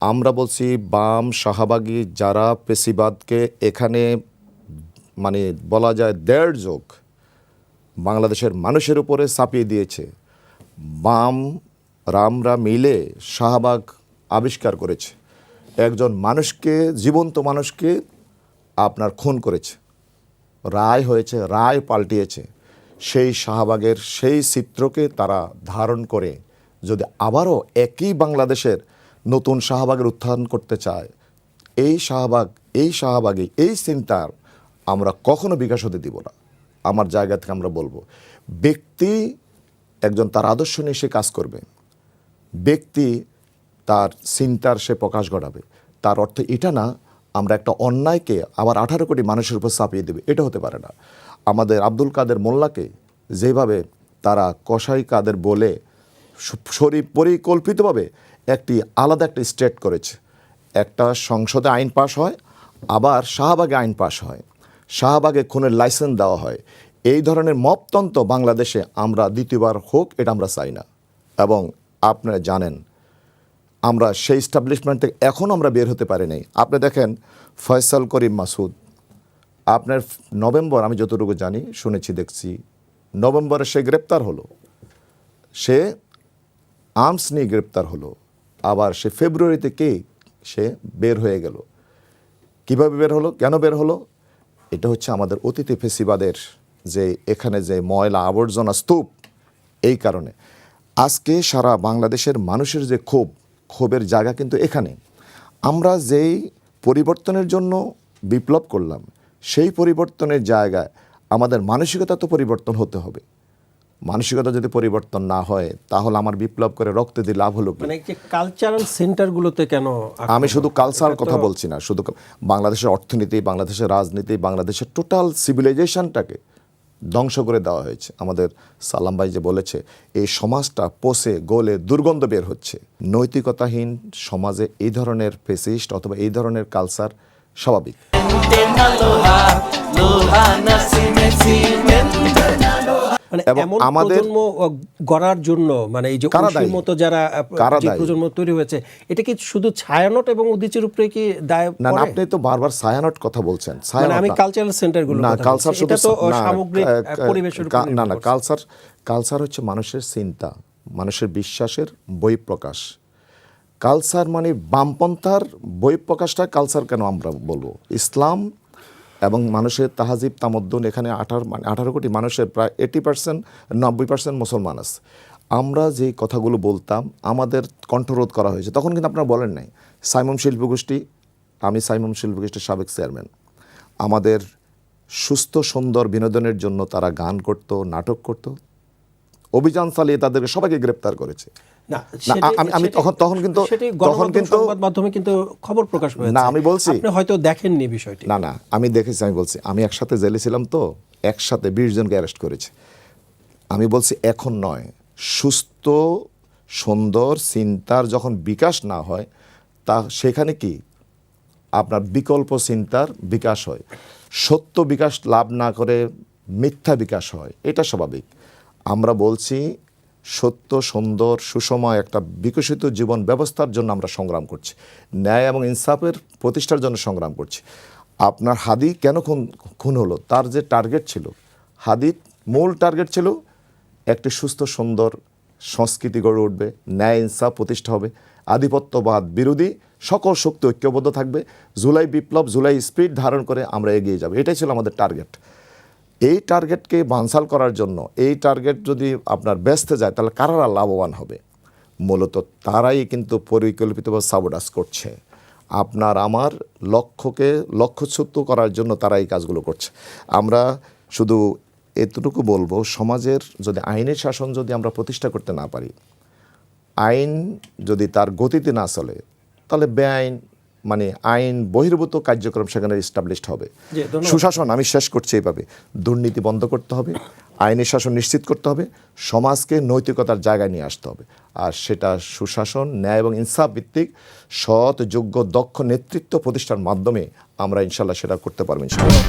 আমরা বলছি বাম শাহবাগী যারা পেশিবাদকে এখানে মানে বলা যায় দেড় যুগ বাংলাদেশের মানুষের উপরে চাপিয়ে দিয়েছে। বাম রামরা মিলে শাহবাগ আবিষ্কার করেছে, একজন মানুষকে, জীবন্ত মানুষকে আপনার খুন করেছে, রায় হয়েছে, রায় পাল্টিয়েছে। সেই শাহবাগের সেই চিত্রকে তারা ধারণ করে যদি আবারও একই বাংলাদেশের নতুন শাহবাগের উত্থান করতে চায়, এই শাহবাগী এই চিন্তার আমরা কখনো বিকাশ হতে দিব না। আমার জায়গা থেকে আমরা বলবো, ব্যক্তি একজন তার আদর্শ নিয়ে সে কাজ করবে, ব্যক্তি তার চিন্তার সে প্রকাশ ঘটাবে। তার অর্থ এটা না আমরা একটা অন্যায়কে আবার 18 কোটি মানুষের উপর চাপিয়ে দেবে, এটা হতে পারে না। আমাদের আব্দুল কাদের মোল্লাকে যেভাবে তারা কসাই কাদের বলে পরিকল্পিতভাবে একটি আলাদা একটা স্টেট করেছে, একটা সংসদে আইন পাশ হয়, আবার শাহবাগে আইন পাশ হয়, শাহবাগে খুনের লাইসেন্স দেওয়া হয়। এই ধরনের মপতন্ত্র বাংলাদেশে আমরা দ্বিতীয়বার হোক, এটা আমরা চাই না। এবং আপনারা জানেন আমরা সেই স্টাবলিশমেন্ট থেকে এখনও আমরা বের হতে পারি নাই। আপনি দেখেন ফয়সাল করিম মাসুদ, আপনার নভেম্বর, আমি যতটুকু জানি, শুনেছি, দেখছি, নভেম্বরে সে গ্রেপ্তার হলো, সে আর্মস নিয়ে গ্রেপ্তার হলো, আবার সে ফেব্রুয়ারি থেকে সে বের হয়ে গেল। কিভাবে বের হলো, কেন বের হলো? এটা হচ্ছে আমাদের অতীতে ফেসিবাদের যে এখানে যে ময়লা আবর্জনা স্তূপ, এই কারণে আজকে সারা বাংলাদেশের মানুষের যে ক্ষোভের জায়গা কিন্তু এখানে। আমরা যেই পরিবর্তনের জন্য বিপ্লব করলাম, সেই পরিবর্তনের জায়গায় আমাদের মানসিকতা তো পরিবর্তন হতে হবে। মানসিকতা যদি পরিবর্তন না হয়, তাহলে আমার বিপ্লব করে রক্ত দিয়ে লাভ হলো কি? মানে যে কালচারাল সেন্টারগুলোতে কেন? আমি শুধু কালচার কথা বলছি না, শুধু বাংলাদেশের অর্থনীতি, বাংলাদেশের রাজনীতি, বাংলাদেশের টোটাল সিভিলাইজেশনটাকে ধ্বংস করে দেওয়া হয়েছে। আমাদের সালাম ভাই যে বলেছে, এই সমাজটা পচে গলে দুর্গন্ধ বের হচ্ছে। নৈতিকতাহীন সমাজে এই ধরনের ফেসিস্ট অথবা এই ধরনের কালচার স্বাভাবিক। মানে আমাদের গড়ার জন্য, মানে এই যে মতো যারা প্রজন্ম তৈরি হয়েছে, এটা কি শুধু ছায়ানট এবং উদীচীর উপরে কি দায়? না, আপনি তো বারবার ছায়ানট কথা বলছেন। মানে আমি কালচারাল সেন্টারগুলো, না, কালচার শুধু সামগ্রিক পরিবেশের উপর। না, কালচার হচ্ছে মানুষের চিন্তা, মানুষের বিশ্বাসের বহিঃপ্রকাশ। কালচার মানে বামপন্থার বহিঃপ্রকাশটা কালচার কেন আমরা বলবো? ইসলাম এবং মানুষের তাহাজিব তামদ্দুন, এখানে 18 কোটি মানুষের প্রায় 80%, 90% মুসলমান আছে। আমরা যে কথাগুলো বলতাম, আমাদের কণ্ঠরোধ করা হয়েছে। তখন কিন্তু আপনারা বলেন নাই। সাইমন শিল্পগোষ্ঠী, আমি সাইমন শিল্পগোষ্ঠীর সাবেক চেয়ারম্যান, আমাদের সুস্থ সুন্দর বিনোদনের জন্য তারা গান করত, নাটক করত, অভিযান চালিয়ে তাদেরকে সবাইকে গ্রেপ্তার করেছে। আমি তখন কিন্তু সংবাদ মাধ্যমে কিন্তু খবর প্রকাশ হয়েছে। না, আমি বলছি আপনি হয়তো দেখেননি বিষয়টি। না, আমি দেখেছি। আমি বলছি আমি একসাথে জেলে ছিলাম, তো একসাথে 20 জনকে অ্যারেস্ট করেছে। আমি বলছি এখন নয়, সুস্থ সুন্দর চিন্তার যখন বিকাশ না হয়, তা সেখানে কি আপনার বিকল্প চিন্তার বিকাশ হয়। সত্য বিকাশ লাভ না করে মিথ্যা বিকাশ হয়, এটা স্বাভাবিক। আমরা বলছি সত্য সুন্দর সুষময় একটা বিকশিত জীবন ব্যবস্থার জন্য আমরা সংগ্রাম করছি, ন্যায় এবং ইনসাফের প্রতিষ্ঠার জন্য সংগ্রাম করছি। আপনার হাদি কেন খুন হলো? তার যে টার্গেট ছিল, হাদির মূল টার্গেট ছিল একটি সুস্থ সুন্দর সংস্কৃতি গড়ে উঠবে, ন্যায় ইনসাফ প্রতিষ্ঠা হবে, আধিপত্যবাদ বিরোধী সকল শক্তি ঐক্যবদ্ধ থাকবে, জুলাই বিপ্লব, জুলাই স্পিরিট ধারণ করে আমরা এগিয়ে যাব। এটাই ছিল আমাদের টার্গেট। এই টার্গেটকে বানচাল করার জন্য, এই টার্গেট যদি আপনার ব্যস্ত যায়, তাহলে কারা লাভবান হবে? মূলত তারাই কিন্তু পরিকল্পিতভাবে সাবোটাজ করছে। আপনার আমার লক্ষ্যকে লক্ষ্যচ্যুত করার জন্য তারা এই কাজগুলো করছে। আমরা শুধু এতটুকু বলবো, সমাজের যদি আইনের শাসন যদি আমরা প্রতিষ্ঠা করতে না পারি, আইন যদি তার গতিতে না চলে, তাহলে বেআইন মানে আইন বহির্ভূত কার্যক্রম সেখানে এস্টাবলিশড হবে। সুশাসন, আমি শেষ করছি এইভাবে, দুর্নীতি বন্ধ করতে হবে, আইনের শাসন নিশ্চিত করতে হবে, সমাজকে নৈতিকতার জায়গায় নিয়ে আসতে হবে। আর সেটা সুশাসন, ন্যায় এবং ইনসাফ ভিত্তিক সৎ, যোগ্য, দক্ষ নেতৃত্ব প্রতিষ্ঠার মাধ্যমে আমরা ইনশাল্লাহ সেটা করতে পারবো ইনশাল্লাহ।